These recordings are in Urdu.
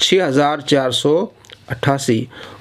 6488।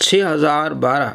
6012।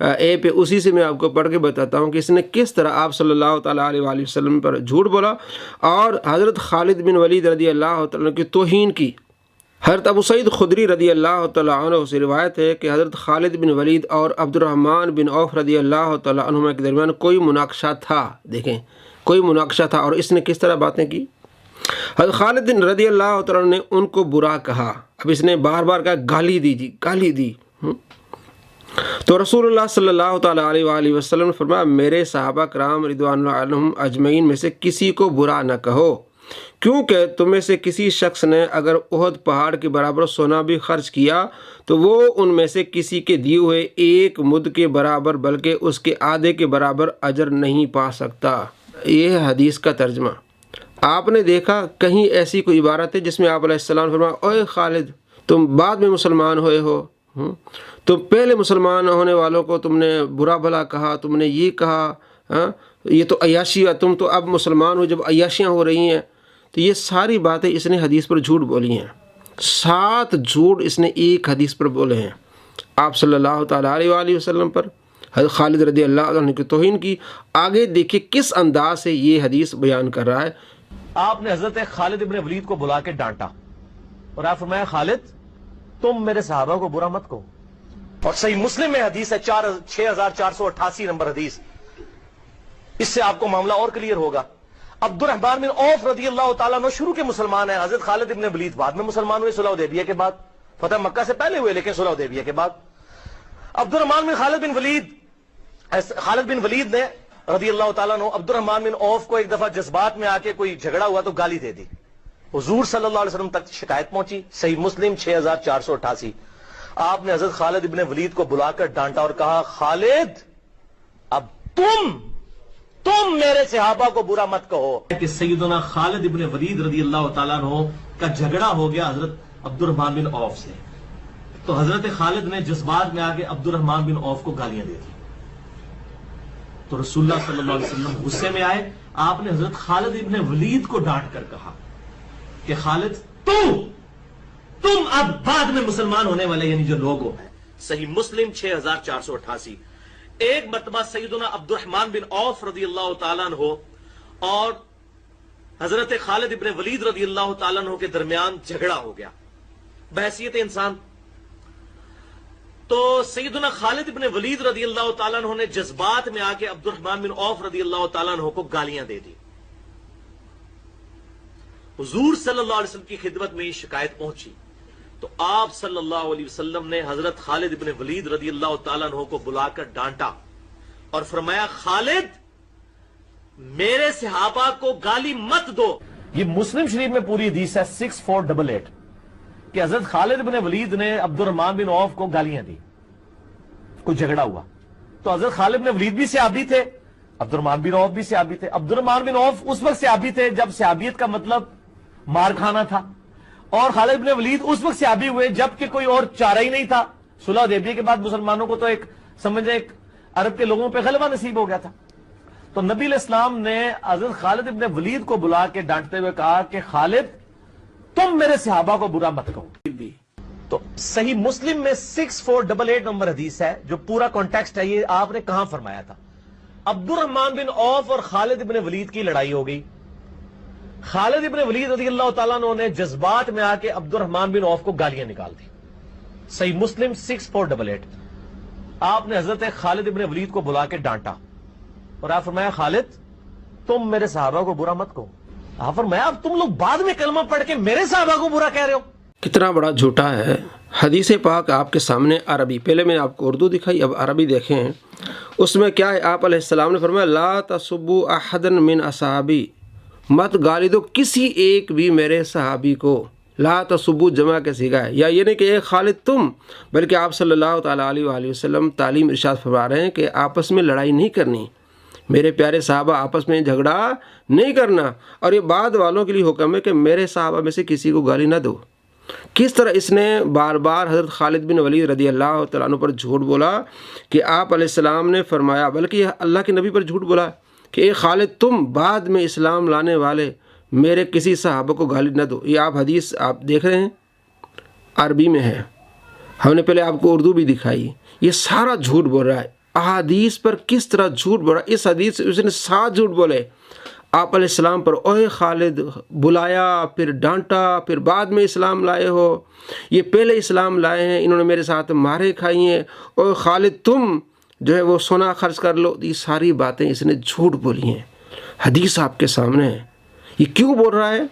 اے پہ اسی سے میں آپ کو پڑھ کے بتاتا ہوں کہ اس نے کس طرح آپ صلی اللہ تعالیٰ علیہ وآلہ وسلم پر جھوٹ بولا اور حضرت خالد بن ولید رضی اللہ تعالیٰ کی توہین کی۔ حضرت ابو سعید خدری رضی اللہ تعالیٰ عنہ سے روایت ہے کہ حضرت خالد بن ولید اور عبد الرحمن بن عوف رضی اللہ تعالیٰ عنہما کے درمیان کوئی مناقشہ تھا۔ دیکھیں، کوئی مناقشہ تھا، اور اس نے کس طرح باتیں کی۔ حضرت خالد بن رضی اللہ تعالیٰ عنہ نے ان کو برا کہا۔ اب اس نے بار بار کہا گالی دی جی، گالی دی۔ تو رسول اللہ صلی اللہ تعالیٰ علیہ وآلہ وسلم نے فرمایا میرے صحابہ کرام رضوان اللہ عنہم اجمعین میں سے کسی کو برا نہ کہو، کیونکہ تم میں سے کسی شخص نے اگر احد پہاڑ کے برابر سونا بھی خرچ کیا تو وہ ان میں سے کسی کے دیے ہوئے ایک مد کے برابر بلکہ اس کے آدھے کے برابر اجر نہیں پا سکتا۔ یہ ہے حدیث کا ترجمہ۔ آپ نے دیکھا کہیں ایسی کوئی عبارت ہے جس میں آپ علیہ السلام نے فرمایا اوے خالد تم بعد میں مسلمان ہوئے ہو، تم پہلے مسلمان ہونے والوں کو تم نے برا بھلا کہا، تم نے یہ کہا یہ تو عیاشی ہے، تم تو اب مسلمان ہو جب عیاشیاں ہو رہی ہیں۔ تو یہ ساری باتیں اس نے حدیث پر جھوٹ بولی ہیں، 7 جھوٹ اس نے ایک حدیث پر بولے ہیں، آپ صلی اللہ تعالیٰ علیہ وآلہ وسلم پر، حضرت خالد رضی اللہ عنہ کی توہین کی۔ آگے دیکھیے کس انداز سے یہ حدیث بیان کر رہا ہے۔ آپ نے حضرت خالد ابن ولید کو بلا کے ڈانٹا اور آپ فرمایا خالد تم میرے صحابہ کو برا مت کہو، اور صحیح مسلم میں حدیث ہے 6488 نمبر حدیث، اس سے آپ کو معاملہ اور کلیئر ہوگا۔ عبد الرحمن بن عوف رضی اللہ تعالیٰ عنہ شروع کے مسلمان ہیں، حضرت خالد ابن ولید بعد میں مسلمان ہوئے، صلح حدیبیہ کے بعد، فتح مکہ سے پہلے ہوئے لیکن صلح حدیبیہ کے بعد۔ عبد الرحمن بن خالد بن ولید نے رضی اللہ تعالیٰ عنہ عبد الرحمن بن عوف کو ایک دفعہ جذبات میں آ کے کوئی جھگڑا ہوا تو گالی دے دی، حضور صلی اللہ علیہ وسلم تک شکایت پہنچی، صحیح مسلم 6488۔ آپ نے حضرت خالد ابن ولید کو بلا کر ڈانٹا اور کہا خالد اب تم میرے صحابہ کو برا مت کہو۔ کہ سیدنا خالد ابن ولید رضی اللہ تعالیٰ عنہ کا جھگڑا ہو گیا حضرت عبد الرحمن بن عوف سے، تو حضرت خالد نے جذبات میں آ کے عبد الرحمن بن عوف کو گالیاں دے دی، تو رسول اللہ صلی اللہ علیہ وسلم غصے میں آئے۔ آپ نے حضرت خالد ابن ولید کو ڈانٹ کر کہا کہ خالد تم اب بعد میں مسلمان ہونے والے یعنی جو لوگ ہو، صحیح مسلم 6488۔ ایک مرتبہ سیدنا عبد الرحمن بن عوف رضی اللہ تعالیٰ عنہ اور حضرت خالد ابن ولید رضی اللہ تعالیٰ عنہ کے درمیان جھگڑا ہو گیا بحیثیت انسان، تو سیدنا خالد ابن ولید رضی اللہ تعالیٰ عنہ نے جذبات میں آ کے عبد الرحمن بن عوف رضی اللہ تعالیٰ عنہ کو گالیاں دے دی۔ حضور صلی اللہ علیہ وسلم کی خدمت میں یہ شکایت پہنچی تو آپ صلی اللہ علیہ وسلم نے حضرت خالد ابن ولید رضی اللہ تعالیٰ عنہ کو بلا کر ڈانٹا اور فرمایا خالد میرے صحابہ کو گالی مت دو۔ یہ مسلم شریف میں پوری حدیث ہے 6488 کہ حضرت خالد ابن ولید نے عبد الرحمن بن عوف کو گالیاں دی، کوئی جھگڑا ہوا تو حضرت خالد بن ولید بھی صحابی تھے، عبد الرحمن بن عوف بھی صحابی تھے۔ عبد الرحمن بن عوف اس وقت صحابی تھے جب صحابیت کا مطلب مار کھانا تھا، اور خالد بن ولید اس وقت صحابی ہوئے جب کہ کوئی اور چارہ ہی نہیں تھا، صلح حدیبیہ کے بعد مسلمانوں کو تو ایک سمجھے ایک عرب کے لوگوں پہ غلبہ نصیب ہو گیا تھا۔ تو نبی علیہ السلام نے حضرت خالد ابن ولید کو بلا کے ڈانٹتے ہوئے کہا کہ خالد تم میرے صحابہ کو برا مت کہو۔ تو صحیح مسلم میں 6488 نمبر حدیث ہے جو پورا کانٹیکسٹ ہے، یہ آپ نے کہاں فرمایا تھا؟ عبد الرحمن بن عوف اور خالد ابن ولید کی لڑائی ہو گئی، خالد ابن ولید رضی اللہ تعالیٰ عنہ نے جذبات میں آ کے عبد الرحمن بن عوف کو گالیاں نکال دی، صحیح مسلم 6488۔ آپ نے حضرت خالد ابن ولید کو بلا کے ڈانٹا اور آپ فرمایا خالد تم میرے صحابہ کو برا مت کہو۔ آپ فرمایا اب تم لوگ بعد میں کلمہ پڑھ کے میرے صحابہ کو برا کہہ رہے ہو، کتنا بڑا جھوٹا ہے۔ حدیث پاک آپ کے سامنے عربی، پہلے میں نے آپ کو اردو دکھائی، اب عربی دیکھیں، اس میں کیا ہے؟ آپ علیہ السلام نے فرمایا لا تسبوا احدا من اصحابی، مت گالی دو کسی ایک بھی میرے صحابی کو۔ لا تسبوا جمع کے صیغہ ہے، یا یہ نہیں کہ اے خالد تم، بلکہ آپ صلی اللہ تعالیٰ علیہ وآلہ وسلم تعلیم ارشاد فرما رہے ہیں کہ آپس میں لڑائی نہیں کرنی، میرے پیارے صحابہ آپس میں جھگڑا نہیں کرنا، اور یہ بعد والوں کے لیے حکم ہے کہ میرے صحابہ میں سے کسی کو گالی نہ دو۔ کس طرح اس نے بار بار حضرت خالد بن ولید رضی اللہ تعالیٰ عنہ پر جھوٹ بولا کہ آپ علیہ السلام نے فرمایا، بلکہ اللہ کے نبی پر جھوٹ بولا کہ اے خالد تم بعد میں اسلام لانے والے میرے کسی صحابہ کو گالی نہ دو۔ یہ آپ حدیث آپ دیکھ رہے ہیں عربی میں ہے، ہم نے پہلے آپ کو اردو بھی دکھائی، یہ سارا جھوٹ بول رہا ہے۔ احادیث پر کس طرح جھوٹ بولا. اس حدیث سے اس نے 7 جھوٹ بولے. آپ علیہ السلام پر اوہ خالد بلایا، پھر ڈانٹا، پھر بعد میں اسلام لائے ہو، یہ پہلے اسلام لائے ہیں، انہوں نے میرے ساتھ مارے کھائی ہیں، اوہ خالد تم جو ہے وہ سونا خرچ کر لو. یہ ساری باتیں اس نے جھوٹ بولی ہیں. حدیث آپ کے سامنے ہے. یہ کیوں بول رہا ہے؟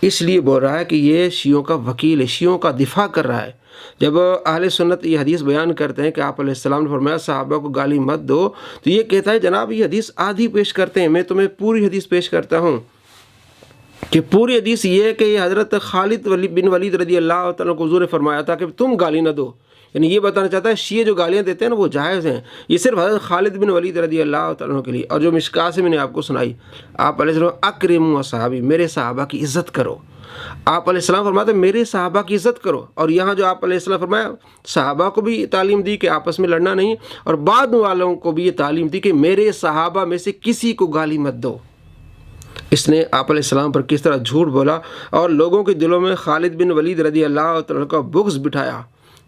اس لیے بول رہا ہے کہ یہ شیعوں کا وکیل ہے، شیعوں کا دفاع کر رہا ہے. جب اہل سنت یہ حدیث بیان کرتے ہیں کہ آپ علیہ السلام نے فرمایا صحابہ کو گالی مت دو، تو یہ کہتا ہے جناب یہ حدیث آدھی پیش کرتے ہیں، میں تمہیں پوری حدیث پیش کرتا ہوں. کہ پوری حدیث یہ ہے کہ یہ حضرت خالد بن ولید رضی اللہ تعالیٰ کو حضور نے فرمایا تھا کہ تم گالی نہ دو. یعنی یہ بتانا چاہتا ہے شیعہ جو گالیاں دیتے ہیں نا وہ جائز ہیں، یہ صرف حضرت خالد بن ولید رضی اللہ تعالیٰ کے لیے. اور جو مشکاہ سے میں نے آپ کو سنائی، آپ علیہ السلام اکرموا اصحابی، میرے صحابہ کی عزت کرو. آپ علیہ السلام فرماتے ہیں میرے صحابہ کی عزت کرو. اور یہاں جو آپ علیہ السلام فرمایا، صحابہ کو بھی تعلیم دی کہ آپس میں لڑنا نہیں، اور بعد والوں کو بھی یہ تعلیم دی کہ میرے صحابہ میں سے کسی کو گالی مت دو. اس نے آپ علیہ السلام پر کس طرح جھوٹ بولا اور لوگوں کے دلوں میں خالد بن ولید رضی اللہ تعالیٰ کا بغض بٹھایا،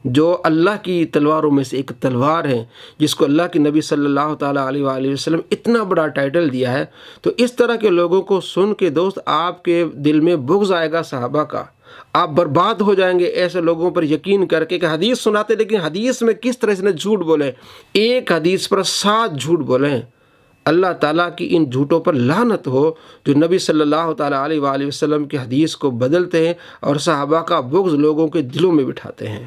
جو اللہ کی تلواروں میں سے ایک تلوار ہے، جس کو اللہ کے نبی صلی اللہ تعالیٰ علیہ وآلہ وسلم اتنا بڑا ٹائٹل دیا ہے. تو اس طرح کے لوگوں کو سن کے دوست آپ کے دل میں بغض آئے گا صحابہ کا، آپ برباد ہو جائیں گے ایسے لوگوں پر یقین کر کے کہ حدیث سناتے لیکن حدیث میں کس طرح سے نے جھوٹ بولے. ایک حدیث پر 7 جھوٹ بولے ہیں. اللہ تعالیٰ کی ان جھوٹوں پر لعنت ہو جو نبی صلی اللہ تعالیٰ علیہ وآلہ وسلم کی حدیث کو بدلتے ہیں اور صحابہ کا بغض لوگوں کے دلوں میں بٹھاتے ہیں.